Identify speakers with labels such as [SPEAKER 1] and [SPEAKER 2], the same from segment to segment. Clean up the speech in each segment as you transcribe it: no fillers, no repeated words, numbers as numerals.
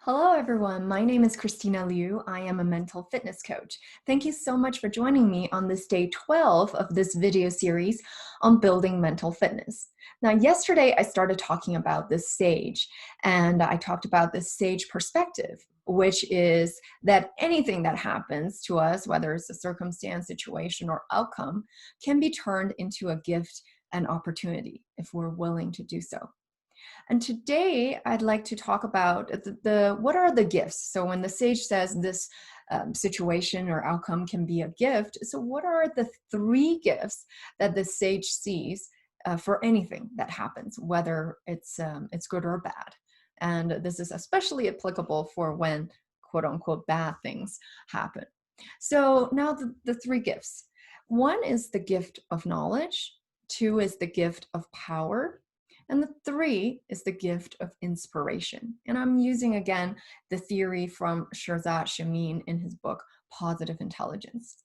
[SPEAKER 1] Hello, everyone. My name is Christina Liu. I am a mental fitness coach. Thank you so much for joining me on this day 12 of this video series on building mental fitness. Now, yesterday I started talking about the SAGE, and I talked about the SAGE perspective, which is that anything that happens to us, whether it's a circumstance, situation, or outcome, can be turned into a gift and opportunity if we're willing to do so. And today I'd like to talk about the what are the gifts. So when the sage says this situation or outcome can be a gift, so what are the three gifts that the sage sees for anything that happens, whether it's good or bad? And this is especially applicable for when quote unquote bad things happen. So now the three gifts. One is the gift of knowledge. Two is the gift of power. And the three is the gift of inspiration. And I'm using again the theory from Shirzad Chamine in his book, Positive Intelligence.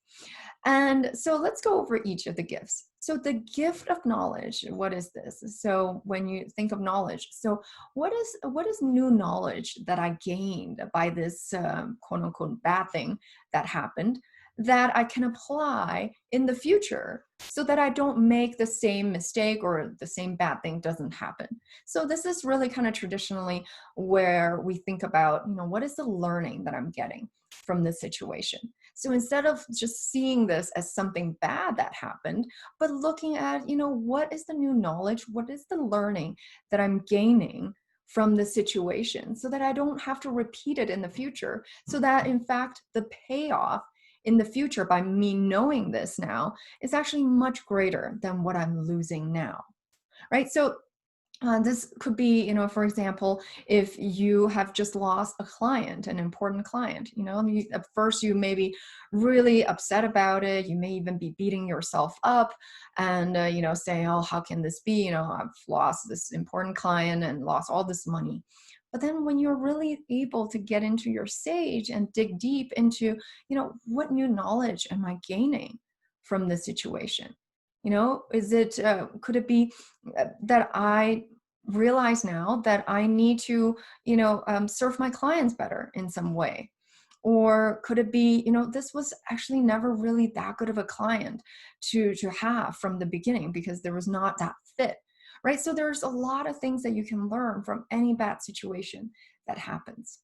[SPEAKER 1] And so let's go over each of the gifts. So the gift of knowledge, what is this? So when you think of knowledge, so what is new knowledge that I gained by this quote unquote bad thing that happened that I can apply in the future so that I don't make the same mistake or the same bad thing doesn't happen. So this is really kind of traditionally where we think about, what is the learning that I'm getting from this situation? So instead of just seeing this as something bad that happened, but looking at, what is the new knowledge? What is the learning that I'm gaining from the situation so that I don't have to repeat it in the future? So that in fact, the payoff in the future by me knowing this now is actually much greater than what I'm losing now, right? So this could be, for example, if you have just lost a client, an important client, at first you may be really upset about it. You may even be beating yourself up and, saying, oh, how can this be? I've lost this important client and lost all this money. But then when you're really able to get into your sage and dig deep into, what new knowledge am I gaining from this situation? Could it be that I realize now that I need to, serve my clients better in some way? Or could it be, this was actually never really that good of a client to have from the beginning because there was not that fit, right? So there's a lot of things that you can learn from any bad situation that happens.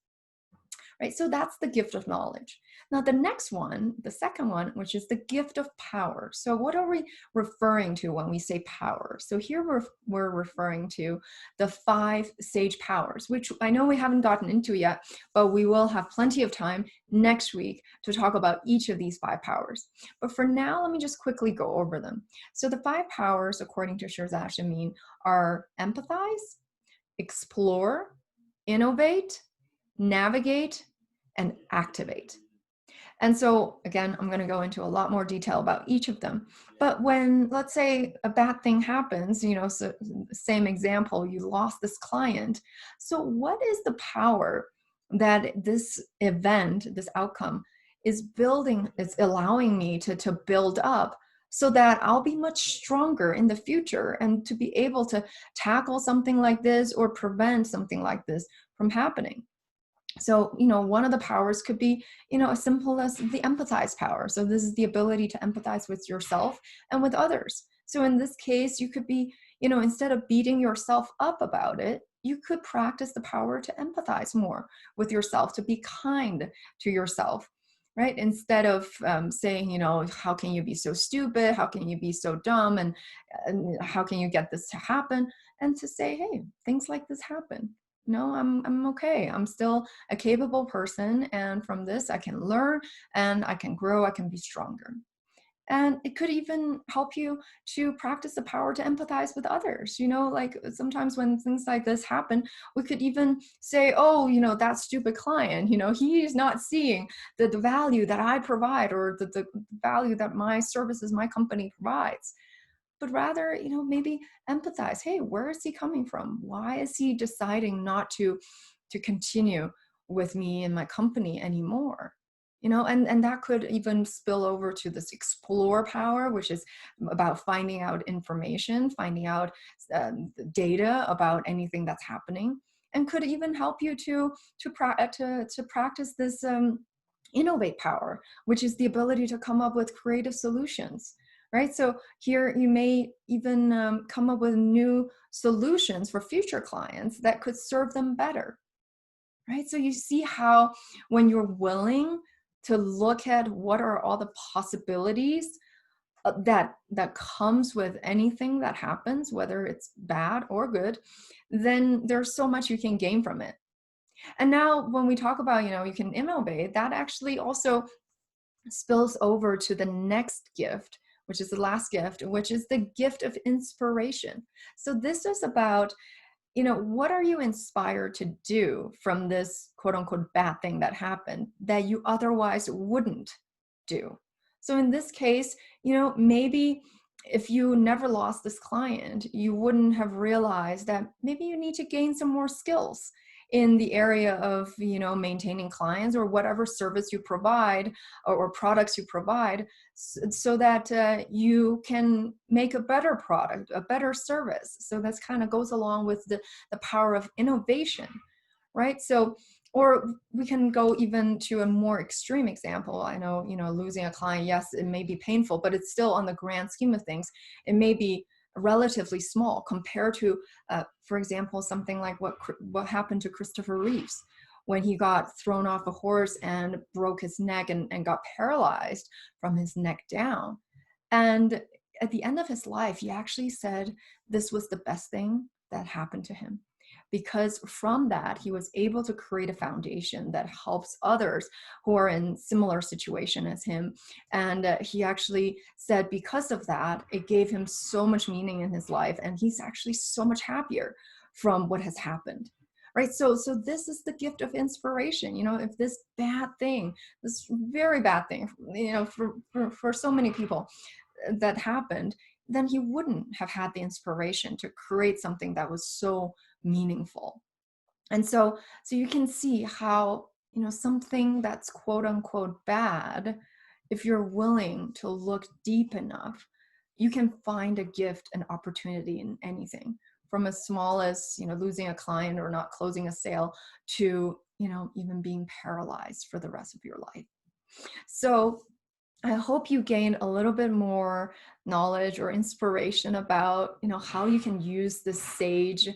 [SPEAKER 1] Right? So that's the gift of knowledge. Now, the next one, the second one, which is the gift of power. So what are we referring to when we say power? So here we're referring to the 5 sage powers, which I know we haven't gotten into yet, but we will have plenty of time next week to talk about each of these 5 powers. But for now, let me just quickly go over them. So the 5 powers, according to Shirzad Chamine, are empathize, explore, innovate, navigate, and activate. And so again, I'm going to go into a lot more detail about each of them. But when, let's say, a bad thing happens, so same example, you lost this client. So what is the power that this event, this outcome is building, is allowing me to build up so that I'll be much stronger in the future and to be able to tackle something like this or prevent something like this from happening? So, one of the powers could be, as simple as the empathize power. So this is the ability to empathize with yourself and with others. So in this case, you could be, instead of beating yourself up about it, you could practice the power to empathize more with yourself, to be kind to yourself, right? Instead of saying, how can you be so stupid? How can you be so dumb? And how can you get this to happen? And to say, hey, things like this happen. No, I'm okay. I'm still a capable person. And from this, I can learn and I can grow. I can be stronger. And it could even help you to practice the power to empathize with others. Like sometimes when things like this happen, we could even say, oh, that stupid client, he's not seeing the value that I provide or the value that my services, my company provides. But rather, maybe empathize. Hey, where is he coming from? Why is he deciding not to continue with me and my company anymore? And that could even spill over to this explore power, which is about finding out information, finding out data about anything that's happening. and could even help you to practice this innovate power, which is the ability to come up with creative solutions, right? So here you may even come up with new solutions for future clients that could serve them better, right? So you see how when you're willing to look at what are all the possibilities that comes with anything that happens, whether it's bad or good, then there's so much you can gain from it. And now when we talk about, you can innovate, that actually also spills over to the next gift, which is the last gift, which is the gift of inspiration. So this is about, what are you inspired to do from this quote unquote bad thing that happened that you otherwise wouldn't do? So in this case, maybe if you never lost this client, you wouldn't have realized that maybe you need to gain some more skills in the area of, maintaining clients or whatever service you provide or products you provide, so that you can make a better product, a better service. So that's kind of goes along with the power of innovation, right? So, or we can go even to a more extreme example. I know, losing a client, yes, it may be painful, but it's still, on the grand scheme of things, it may be relatively small compared to, for example, something like what happened to Christopher Reeves when he got thrown off a horse and broke his neck and got paralyzed from his neck down. And at the end of his life, he actually said this was the best thing that happened to him, because from that, he was able to create a foundation that helps others who are in similar situation as him. And he actually said because of that, it gave him so much meaning in his life. And he's actually so much happier from what has happened. Right. So this is the gift of inspiration. If this bad thing, this very bad thing, for so many people that happened, then he wouldn't have had the inspiration to create something that was so meaningful. And so you can see how, something that's quote unquote bad, if you're willing to look deep enough, you can find a gift, an opportunity in anything, from as small as, losing a client or not closing a sale to, even being paralyzed for the rest of your life. So I hope you gain a little bit more knowledge or inspiration about, how you can use this sage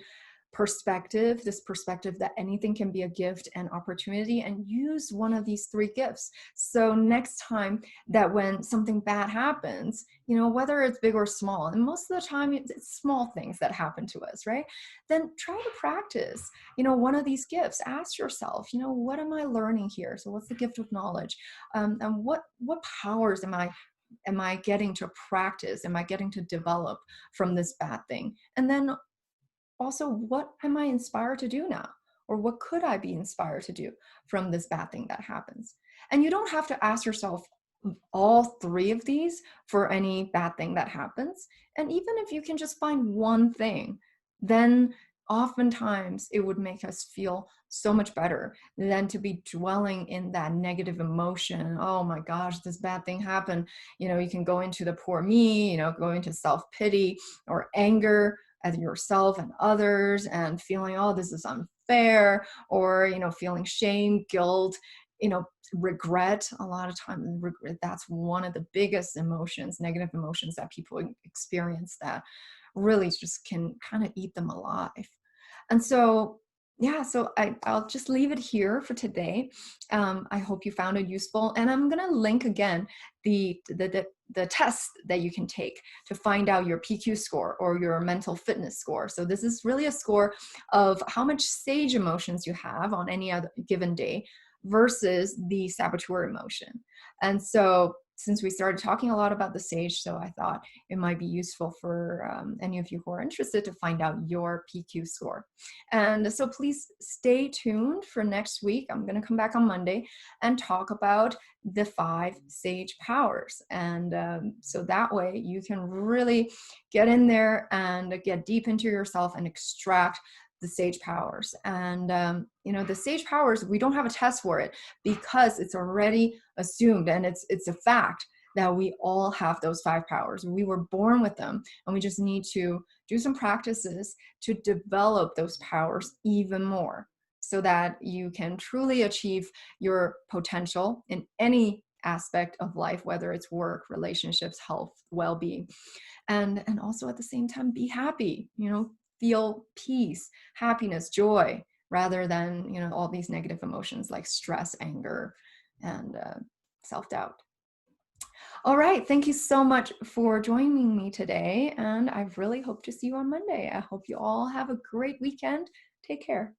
[SPEAKER 1] perspective, this perspective that anything can be a gift and opportunity, and use one of these three gifts. So next time that when something bad happens, whether it's big or small, and most of the time it's small things that happen to us, right? Then try to practice, one of these gifts. Ask yourself, what am I learning here? So what's the gift of knowledge? And what powers am I getting to practice? Am I getting to develop from this bad thing? And then also, what am I inspired to do now? Or what could I be inspired to do from this bad thing that happens? And you don't have to ask yourself all three of these for any bad thing that happens. And even if you can just find one thing, then oftentimes it would make us feel so much better than to be dwelling in that negative emotion. Oh my gosh, this bad thing happened. You can go into the poor me, go into self-pity or anger at yourself and others, and feeling, oh, this is unfair, or feeling shame, guilt, regret. A lot of times regret, that's one of the biggest emotions, negative emotions that people experience, that really just can kind of eat them alive. And so I'll just leave it here for today. I hope you found it useful, and I'm going to link again the test that you can take to find out your PQ score or your mental fitness score. So this is really a score of how much sage emotions you have on any other given day versus the saboteur emotion. And so since we started talking a lot about the sage, so I thought it might be useful for any of you who are interested to find out your PQ score. And so please stay tuned for next week. I'm going to come back on Monday and talk about the 5 sage powers. And so that way you can really get in there and get deep into yourself and extract the sage powers. And the sage powers, we don't have a test for it because it's already assumed, and it's a fact that we all have those 5 powers. We were born with them, and we just need to do some practices to develop those powers even more so that you can truly achieve your potential in any aspect of life, whether it's work, relationships, health, well-being, and also at the same time be happy, feel peace, happiness, joy, rather than all these negative emotions like stress, anger, and self-doubt. All right, thank you so much for joining me today, and I really hope to see you on Monday. I hope you all have a great weekend. Take care.